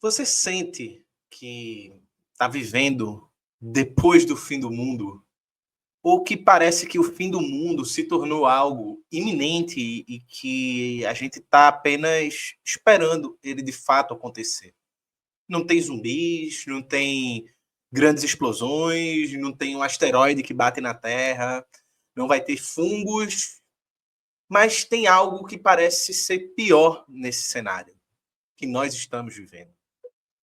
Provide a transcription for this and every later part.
Você sente que está vivendo depois do fim do mundo? Ou que parece que o fim do mundo se tornou algo iminente e que a gente está apenas esperando ele de fato acontecer? Não tem zumbis, não tem grandes explosões, não tem um asteroide que bate na Terra, não vai ter fungos, mas tem algo que parece ser pior nesse cenário que nós estamos vivendo.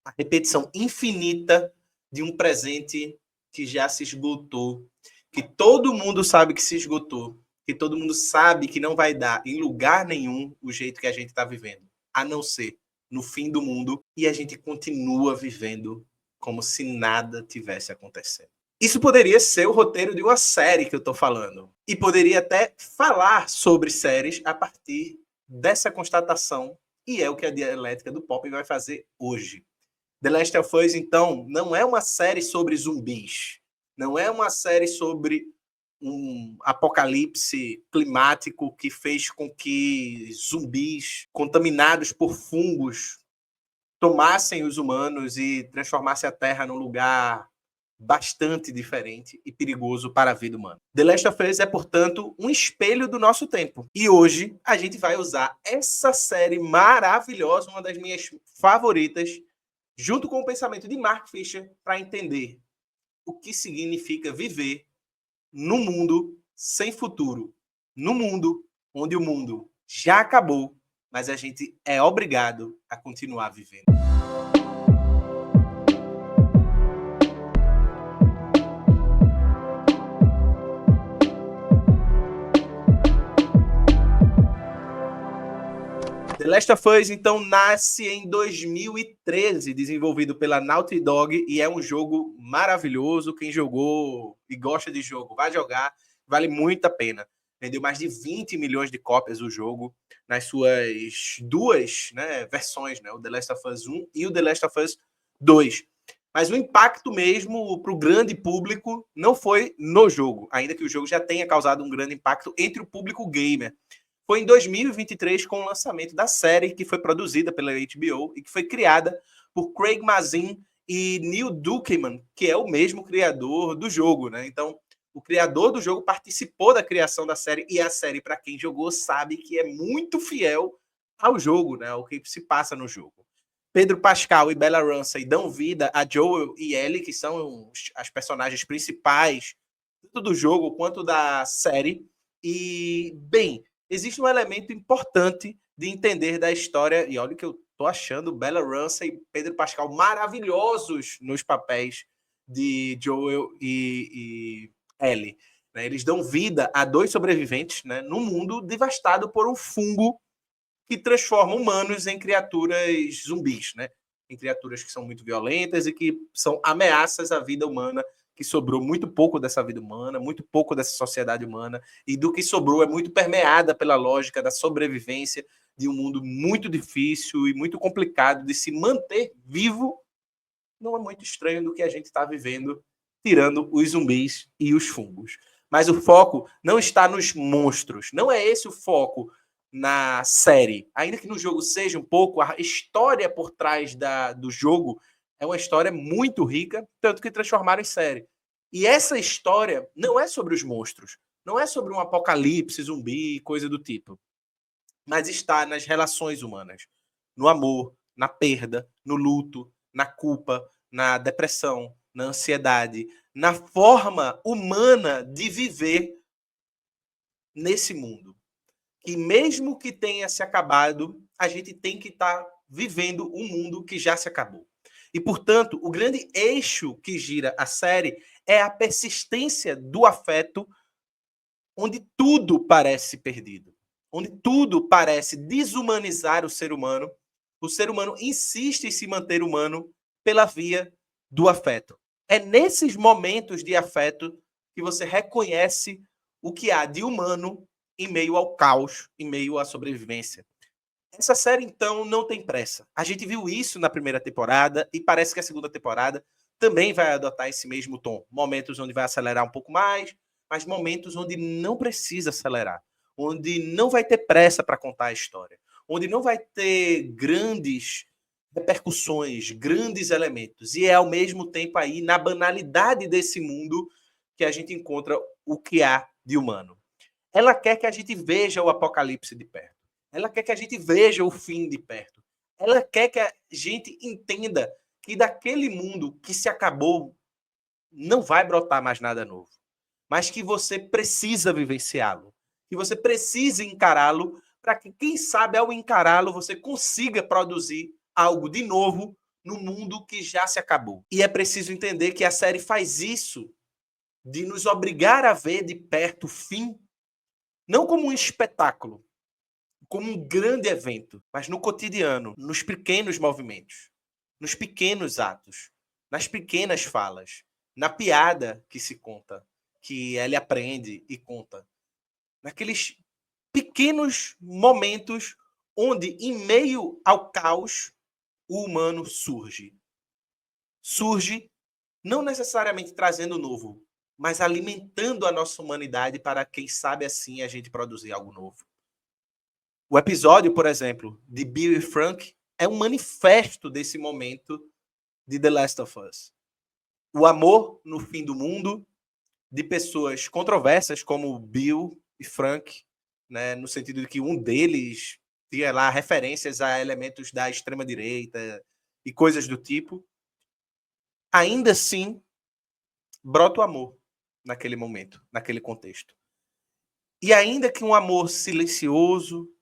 A repetição infinita de um presente que já se esgotou, que todo mundo sabe que se esgotou, que todo mundo sabe que não vai dar em lugar nenhum o jeito que a gente está vivendo, a não ser no fim do mundo, e a gente continua vivendo como se nada tivesse acontecendo. Isso poderia ser o roteiro de uma série que eu estou falando. E poderia até falar sobre séries a partir dessa constatação, e é o que a Dialética do Pop vai fazer hoje. The Last of Us, então, não é uma série sobre zumbis. Não é uma série sobre um apocalipse climático que fez com que zumbis contaminados por fungos tomassem os humanos e transformassem a Terra num lugar bastante diferente e perigoso para a vida humana. The Last of Us é, portanto, um espelho do nosso tempo. E hoje a gente vai usar essa série maravilhosa, uma das minhas favoritas, junto com o pensamento de Mark Fisher, para entender o que significa viver num mundo sem futuro, num mundo onde o mundo já acabou, mas a gente é obrigado a continuar vivendo. The Last of Us, então, nasce em 2013, desenvolvido pela Naughty Dog, e é um jogo maravilhoso. Quem jogou e gosta de jogo, vai jogar, vale muito a pena. Vendeu mais de 20 milhões de cópias o jogo, nas suas duas versões, o The Last of Us 1 e o The Last of Us 2. Mas o impacto mesmo para o grande público não foi no jogo, ainda que o jogo já tenha causado um grande impacto entre o público gamer. Foi em 2023 com o lançamento da série que foi produzida pela HBO e que foi criada por Craig Mazin e Neil Druckmann, que é o mesmo criador do jogo, né? Então, o criador do jogo participou da criação da série e a série, para quem jogou, sabe que é muito fiel ao jogo, né? Ao que se passa no jogo. Pedro Pascal e Bella Ramsey dão vida a Joel e Ellie, que são as personagens principais tanto do jogo quanto da série. E, bem, existe um elemento importante de entender da história, e olha que eu tô achando Bella Ramsey e Pedro Pascal maravilhosos nos papéis de Joel e Ellie. Né? Eles dão vida a dois sobreviventes, né, num mundo devastado por um fungo que transforma humanos em criaturas zumbis, né? Em criaturas que são muito violentas e que são ameaças à vida humana, que sobrou muito pouco dessa vida humana, muito pouco dessa sociedade humana, e do que sobrou é muito permeada pela lógica da sobrevivência de um mundo muito difícil e muito complicado de se manter vivo. Não é muito estranho do que a gente está vivendo, tirando os zumbis e os fungos. Mas o foco não está nos monstros, não é esse o foco na série. Ainda que no jogo seja um pouco, a história por trás do jogo é uma história muito rica, tanto que transformaram em série. E essa história não é sobre os monstros, não é sobre um apocalipse, zumbi, coisa do tipo, mas está nas relações humanas, no amor, na perda, no luto, na culpa, na depressão, na ansiedade, na forma humana de viver nesse mundo. Que mesmo que tenha se acabado, a gente tem que estar vivendo um mundo que já se acabou. E, portanto, o grande eixo que gira a série é a persistência do afeto, onde tudo parece perdido, onde tudo parece desumanizar o ser humano insiste em se manter humano pela via do afeto. É nesses momentos de afeto que você reconhece o que há de humano em meio ao caos, em meio à sobrevivência. Essa série, então, não tem pressa. A gente viu isso na primeira temporada e parece que a segunda temporada também vai adotar esse mesmo tom. Momentos onde vai acelerar um pouco mais, mas momentos onde não precisa acelerar. Onde não vai ter pressa para contar a história. Onde não vai ter grandes repercussões, grandes elementos. E é, ao mesmo tempo, aí, na banalidade desse mundo que a gente encontra o que há de humano. Ela quer que a gente veja o apocalipse de perto. Ela quer que a gente veja o fim de perto. Ela quer que a gente entenda que daquele mundo que se acabou não vai brotar mais nada novo, mas que você precisa vivenciá-lo, que você precisa encará-lo para que, quem sabe, ao encará-lo, você consiga produzir algo de novo no mundo que já se acabou. E é preciso entender que a série faz isso de nos obrigar a ver de perto o fim, não como um espetáculo, como um grande evento, mas no cotidiano, nos pequenos movimentos, nos pequenos atos, nas pequenas falas, na piada que se conta, que ele aprende e conta, naqueles pequenos momentos onde, em meio ao caos, o humano surge. Surge não necessariamente trazendo novo, mas alimentando a nossa humanidade para, quem sabe, assim a gente produzir algo novo. O episódio, por exemplo, de Bill e Frank é um manifesto desse momento de The Last of Us. O amor no fim do mundo de pessoas controversas como Bill e Frank, né, no sentido de que um deles tinha lá referências a elementos da extrema-direita e coisas do tipo. Ainda assim, brota o amor naquele momento, naquele contexto. E ainda que um amor silencioso,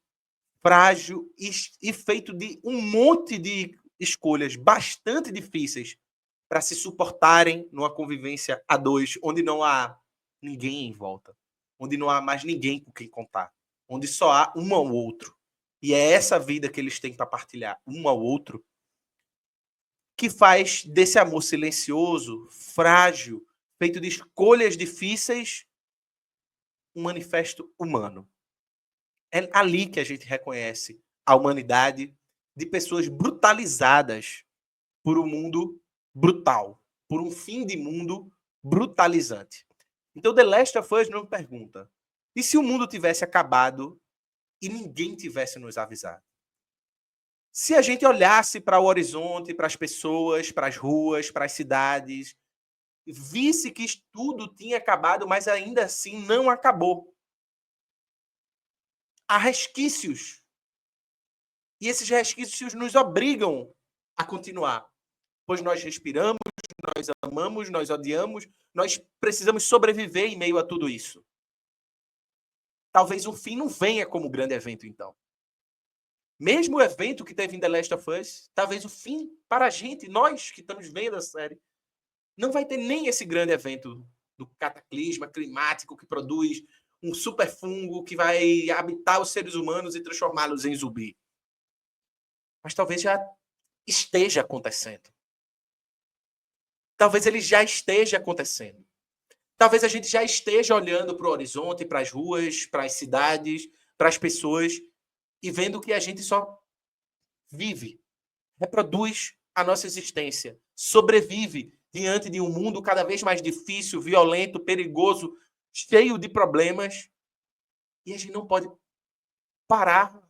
frágil e feito de um monte de escolhas bastante difíceis para se suportarem numa convivência a dois, onde não há ninguém em volta, onde não há mais ninguém com quem contar, onde só há um ao outro. E é essa vida que eles têm para partilhar, um ao outro, que faz desse amor silencioso, frágil, feito de escolhas difíceis, um manifesto humano. É ali que a gente reconhece a humanidade de pessoas brutalizadas por um mundo brutal, por um fim de mundo brutalizante. Então, The Last of Us nos pergunta: e se o mundo tivesse acabado e ninguém tivesse nos avisado? Se a gente olhasse para o horizonte, para as pessoas, para as ruas, para as cidades, visse que tudo tinha acabado, mas ainda assim não acabou. Há resquícios. E esses resquícios nos obrigam a continuar. Pois nós respiramos, nós amamos, nós odiamos, nós precisamos sobreviver em meio a tudo isso. Talvez o fim não venha como grande evento, então. Mesmo o evento que teve em The Last of Us, talvez o fim para a gente, nós que estamos vendo a série, não vai ter nem esse grande evento do cataclisma climático que produz um super fungo que vai habitar os seres humanos e transformá-los em zumbi. Mas talvez já esteja acontecendo. Talvez ele já esteja acontecendo. Talvez a gente já esteja olhando para o horizonte, para as ruas, para as cidades, para as pessoas e vendo que a gente só vive, reproduz a nossa existência, sobrevive diante de um mundo cada vez mais difícil, violento, perigoso, cheio de problemas. E a gente não pode parar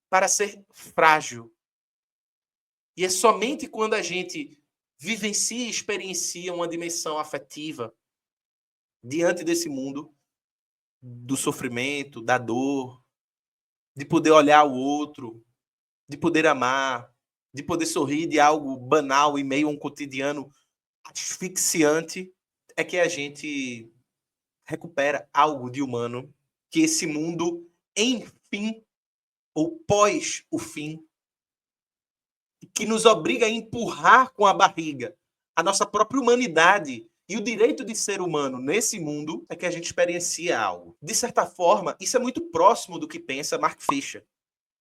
para ser frágil. E é somente quando a gente vivencia e experiencia uma dimensão afetiva diante desse mundo, do sofrimento, da dor, de poder olhar o outro, de poder amar, de poder sorrir de algo banal em meio a um cotidiano asfixiante, é que a gente recupera algo de humano que esse mundo, enfim, ou pós o fim, que nos obriga a empurrar com a barriga a nossa própria humanidade e o direito de ser humano nesse mundo, é que a gente experiencia algo. De certa forma, isso é muito próximo do que pensa Mark Fisher,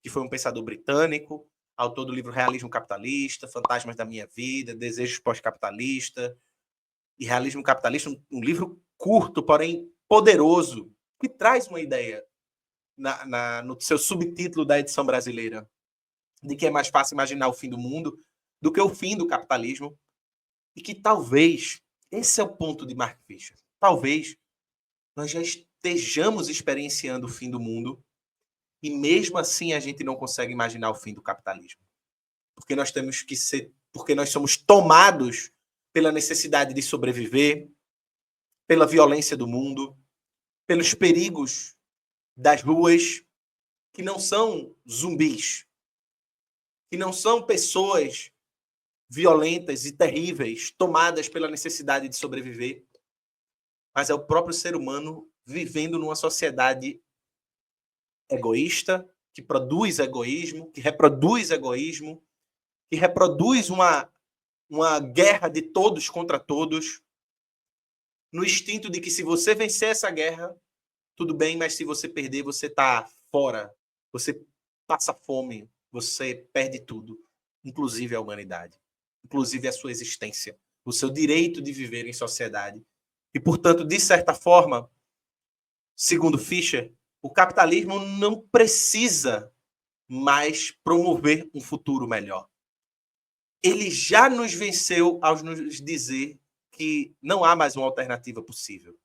que foi um pensador britânico, autor do livro Realismo Capitalista, Fantasmas da Minha Vida, Desejos Pós-Capitalista e Realismo Capitalista, um livro curto, porém poderoso, que traz uma ideia no seu subtítulo da edição brasileira, de que é mais fácil imaginar o fim do mundo do que o fim do capitalismo, e que talvez, esse é o ponto de Mark Fisher, talvez nós já estejamos experienciando o fim do mundo e mesmo assim a gente não consegue imaginar o fim do capitalismo. porque nós somos tomados pela necessidade de sobreviver, pela violência do mundo, pelos perigos das ruas, que não são zumbis, que não são pessoas violentas e terríveis, tomadas pela necessidade de sobreviver, mas é o próprio ser humano vivendo numa sociedade egoísta, que produz egoísmo, que reproduz egoísmo, que reproduz uma guerra de todos contra todos, no instinto de que se você vencer essa guerra, tudo bem, mas se você perder, você está fora, você passa fome, você perde tudo, inclusive a humanidade, inclusive a sua existência, o seu direito de viver em sociedade. E, portanto, de certa forma, segundo Fischer, o capitalismo não precisa mais promover um futuro melhor. Ele já nos venceu ao nos dizer que não há mais uma alternativa possível.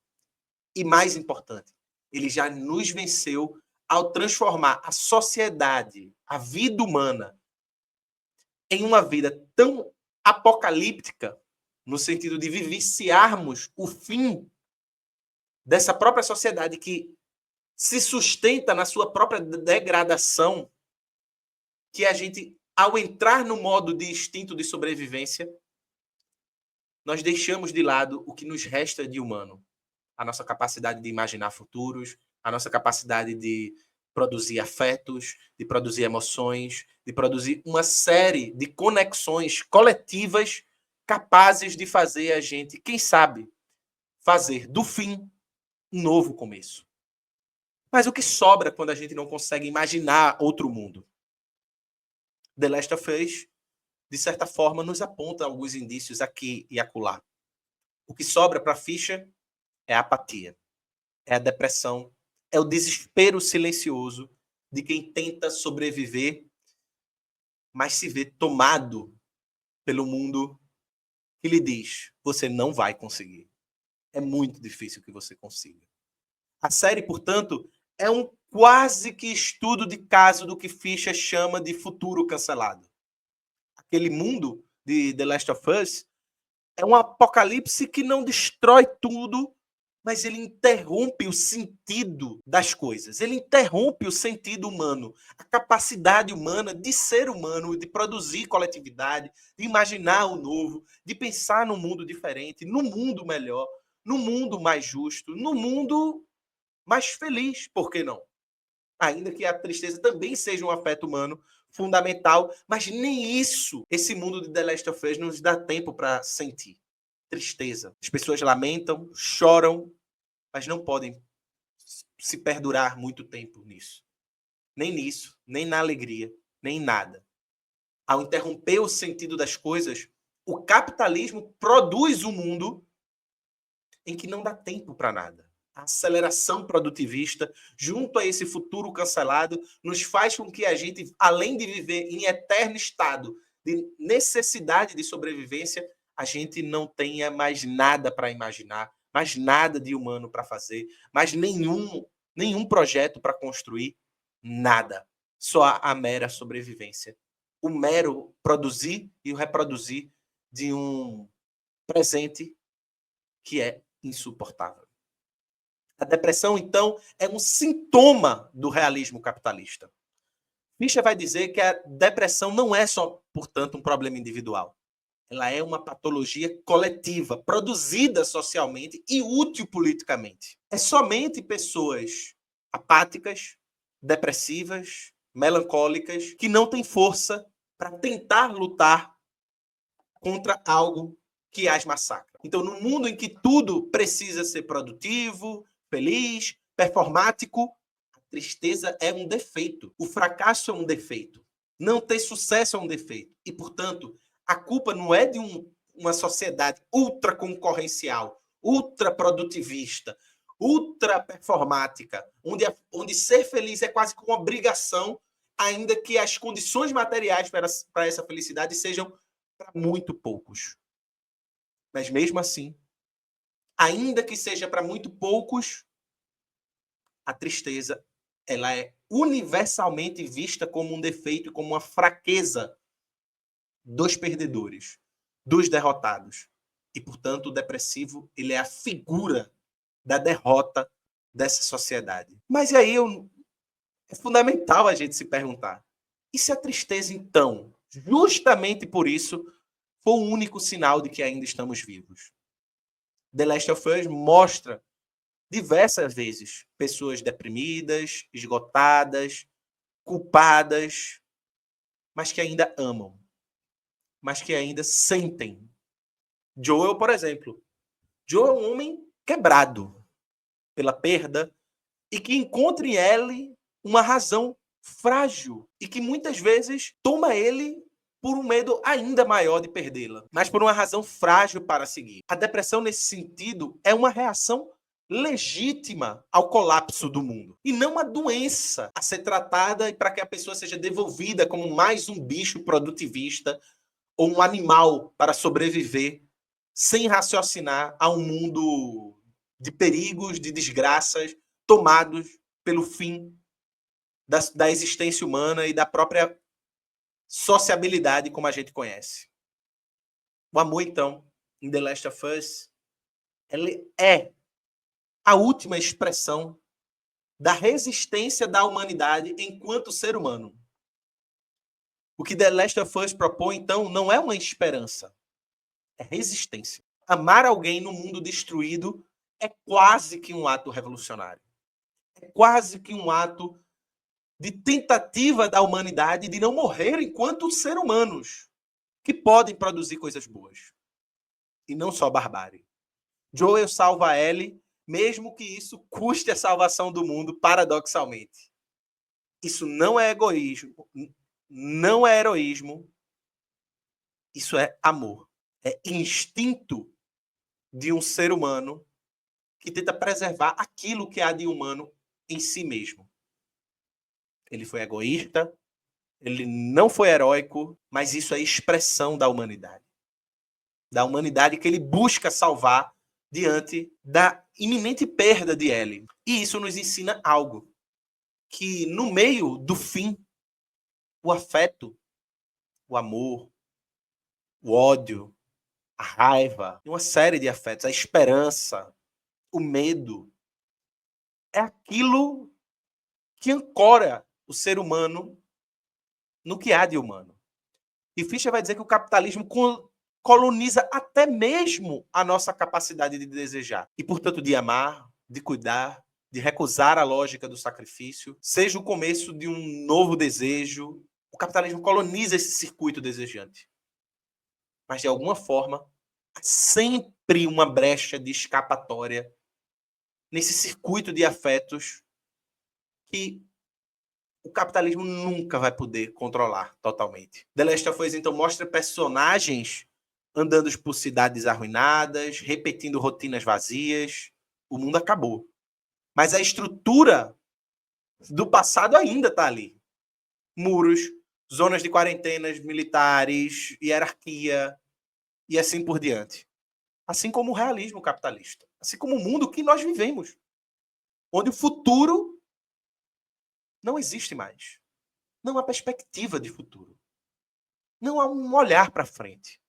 E mais importante, ele já nos venceu ao transformar a sociedade, a vida humana, em uma vida tão apocalíptica, no sentido de vivenciarmos o fim dessa própria sociedade que se sustenta na sua própria degradação, que a gente, ao entrar no modo de instinto de sobrevivência, nós deixamos de lado o que nos resta de humano. A nossa capacidade de imaginar futuros, a nossa capacidade de produzir afetos, de produzir emoções, de produzir uma série de conexões coletivas capazes de fazer a gente, quem sabe, fazer do fim um novo começo. Mas o que sobra quando a gente não consegue imaginar outro mundo? The Last of Us, de certa forma, nos aponta alguns indícios aqui e acolá. O que sobra para Fischer é a apatia, é a depressão, é o desespero silencioso de quem tenta sobreviver, mas se vê tomado pelo mundo que lhe diz: você não vai conseguir. É muito difícil que você consiga. A série, portanto, é um quase que estudo de caso do que Fischer chama de futuro cancelado. Aquele mundo de The Last of Us é um apocalipse que não destrói tudo, mas ele interrompe o sentido das coisas. Ele interrompe o sentido humano, a capacidade humana de ser humano, de produzir coletividade, de imaginar o novo, de pensar num mundo diferente, num mundo melhor, num mundo mais justo, num mundo mais feliz, por que não? Ainda que a tristeza também seja um afeto humano fundamental, mas nem isso esse mundo de The Last of Us nos dá tempo para sentir. Tristeza. As pessoas lamentam, choram, mas não podem se perdurar muito tempo nisso. Nem nisso, nem na alegria, nem em nada. Ao interromper o sentido das coisas, o capitalismo produz um mundo em que não dá tempo para nada. A aceleração produtivista, junto a esse futuro cancelado, nos faz com que a gente, além de viver em eterno estado de necessidade de sobrevivência, a gente não tenha mais nada para imaginar, mais nada de humano para fazer, mais nenhum projeto para construir, nada. Só a mera sobrevivência. O mero produzir e o reproduzir de um presente que é insuportável. A depressão, então, é um sintoma do realismo capitalista. Fischer vai dizer que a depressão não é só, portanto, um problema individual. Ela é uma patologia coletiva, produzida socialmente e útil politicamente. É somente pessoas apáticas, depressivas, melancólicas, que não têm força para tentar lutar contra algo que as massacra. Então, no mundo em que tudo precisa ser produtivo, feliz, performático, a tristeza é um defeito. O fracasso é um defeito. Não ter sucesso é um defeito. E, portanto, a culpa não é de uma sociedade ultra concorrencial, ultra produtivista, ultra performática, onde ser feliz é quase como uma obrigação, ainda que as condições materiais para essa felicidade sejam para muito poucos. Mas mesmo assim, ainda que seja para muito poucos, a tristeza ela é universalmente vista como um defeito e como uma fraqueza dos perdedores, dos derrotados. E, portanto, o depressivo ele é a figura da derrota dessa sociedade. Mas e aí é fundamental a gente se perguntar, e se a tristeza, então, justamente por isso, foi o único sinal de que ainda estamos vivos? The Last of Us mostra diversas vezes pessoas deprimidas, esgotadas, culpadas, mas que ainda amam, mas que ainda sentem. Joel, por exemplo. Joel é um homem quebrado pela perda e que encontra em ele uma razão frágil e que muitas vezes toma ele por um medo ainda maior de perdê-la, mas por uma razão frágil para seguir. A depressão, nesse sentido, é uma reação legítima ao colapso do mundo e não uma doença a ser tratada e para que a pessoa seja devolvida como mais um bicho produtivista ou um animal para sobreviver sem raciocinar a um mundo de perigos, de desgraças tomados pelo fim da existência humana e da própria sociabilidade como a gente conhece. O amor, então, em The Last of Us, ele é a última expressão da resistência da humanidade enquanto ser humano. O que The Last of Us propõe, então, não é uma esperança, é resistência. Amar alguém no mundo destruído é quase que um ato revolucionário. É quase que um ato de tentativa da humanidade de não morrer enquanto ser humanos, que podem produzir coisas boas. E não só barbárie. Joel salva Ellie, mesmo que isso custe a salvação do mundo, paradoxalmente. Isso não é egoísmo, não é heroísmo, isso é amor. É instinto de um ser humano que tenta preservar aquilo que há de humano em si mesmo. Ele foi egoísta, ele não foi heróico, mas isso é expressão da humanidade. Da humanidade que ele busca salvar diante da iminente perda de Ellie. E isso nos ensina algo, que no meio do fim, o afeto, o amor, o ódio, a raiva, uma série de afetos, a esperança, o medo, é aquilo que ancora o ser humano no que há de humano. E Fischer vai dizer que o capitalismo coloniza até mesmo a nossa capacidade de desejar. E, portanto, de amar, de cuidar, de recusar a lógica do sacrifício, seja o começo de um novo desejo. O capitalismo coloniza esse circuito desejante. Mas, de alguma forma, há sempre uma brecha de escapatória nesse circuito de afetos que o capitalismo nunca vai poder controlar totalmente. The Last of Us, então, mostra personagens andando por cidades arruinadas, repetindo rotinas vazias. O mundo acabou. Mas a estrutura do passado ainda está ali. Muros, zonas de quarentenas militares, hierarquia e assim por diante. Assim como o realismo capitalista. Assim como o mundo que nós vivemos. Onde o futuro não existe mais. Não há perspectiva de futuro. Não há um olhar para frente.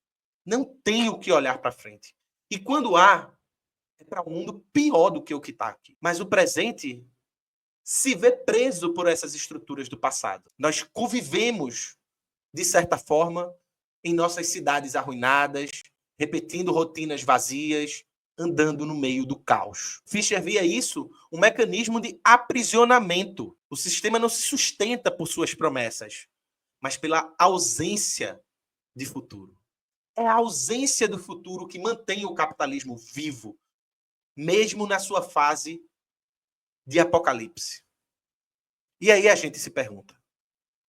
Não tem o que olhar para frente. E quando há, é para um mundo pior do que o que está aqui. Mas o presente se vê preso por essas estruturas do passado. Nós convivemos, de certa forma, em nossas cidades arruinadas, repetindo rotinas vazias, andando no meio do caos. Fischer via isso um mecanismo de aprisionamento. O sistema não se sustenta por suas promessas, mas pela ausência de futuro. É a ausência do futuro que mantém o capitalismo vivo, mesmo na sua fase de apocalipse. E aí a gente se pergunta,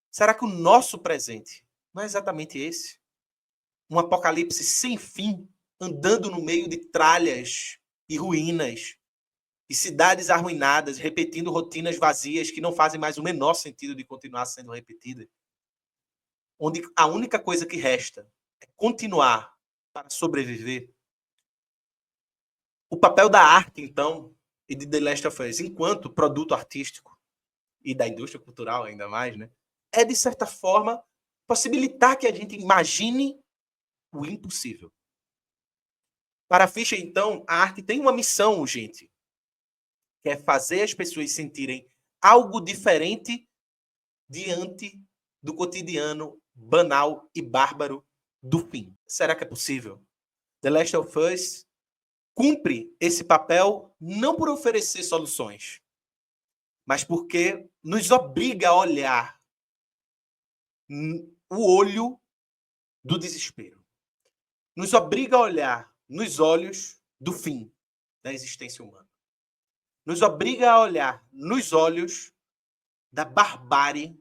será que o nosso presente não é exatamente esse? Um apocalipse sem fim, andando no meio de tralhas e ruínas, e cidades arruinadas, repetindo rotinas vazias que não fazem mais o menor sentido de continuar sendo repetidas. Onde a única coisa que resta é continuar para sobreviver. O papel da arte, então, e de The Last of Us, enquanto produto artístico, e da indústria cultural ainda mais, né, é, de certa forma, possibilitar que a gente imagine o impossível. Para Fischer, então, a arte tem uma missão, gente, que é fazer as pessoas sentirem algo diferente diante do cotidiano banal e bárbaro do fim. Será que é possível? The Last of Us cumpre esse papel não por oferecer soluções, mas porque nos obriga a olhar o olho do desespero. Nos obriga a olhar nos olhos do fim da existência humana. Nos obriga a olhar nos olhos da barbárie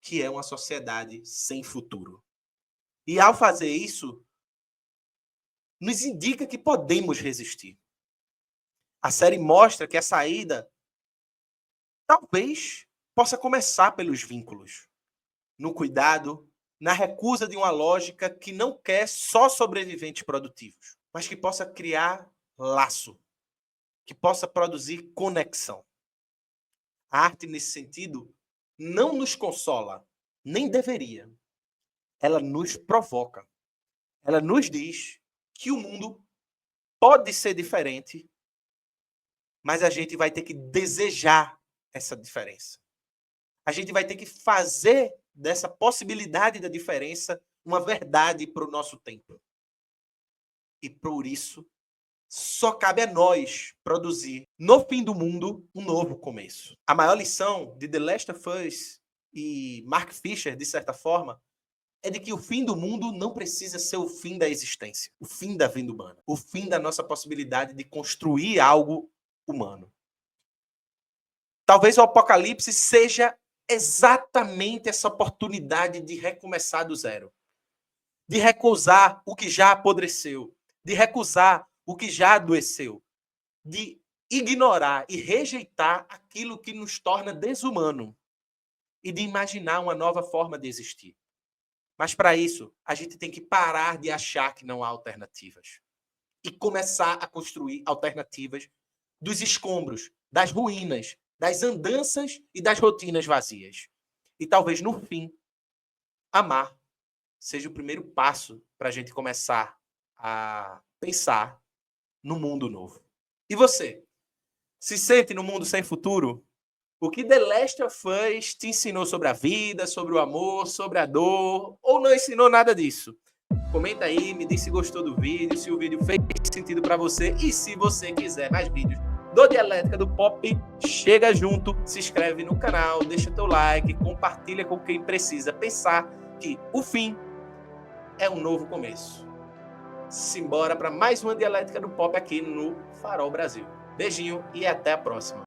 que é uma sociedade sem futuro. E ao fazer isso, nos indica que podemos resistir. A série mostra que a saída talvez possa começar pelos vínculos, no cuidado, na recusa de uma lógica que não quer só sobreviventes produtivos, mas que possa criar laço, que possa produzir conexão. A arte, nesse sentido, não nos consola, nem deveria. Ela nos provoca. Ela nos diz que o mundo pode ser diferente, mas a gente vai ter que desejar essa diferença. A gente vai ter que fazer dessa possibilidade da diferença uma verdade para o nosso tempo. E por isso, só cabe a nós produzir, no fim do mundo, um novo começo. A maior lição de The Last of Us e Mark Fisher, de certa forma, é de que o fim do mundo não precisa ser o fim da existência, o fim da vida humana, o fim da nossa possibilidade de construir algo humano. Talvez o apocalipse seja exatamente essa oportunidade de recomeçar do zero, de recusar o que já apodreceu, de recusar o que já adoeceu, de ignorar e rejeitar aquilo que nos torna desumano e de imaginar uma nova forma de existir. Mas para isso, a gente tem que parar de achar que não há alternativas e começar a construir alternativas dos escombros, das ruínas, das andanças e das rotinas vazias. E talvez, no fim, amar seja o primeiro passo para a gente começar a pensar no mundo novo. E você? Se sente no mundo sem futuro? O que The Last of Us te ensinou sobre a vida, sobre o amor, sobre a dor, ou não ensinou nada disso? Comenta aí, me diz se gostou do vídeo, se o vídeo fez sentido para você e se você quiser mais vídeos do Dialética do Pop, chega junto, se inscreve no canal, deixa teu like, compartilha com quem precisa pensar que o fim é um novo começo. Simbora para mais uma Dialética do Pop aqui no Farol Brasil. Beijinho e até a próxima.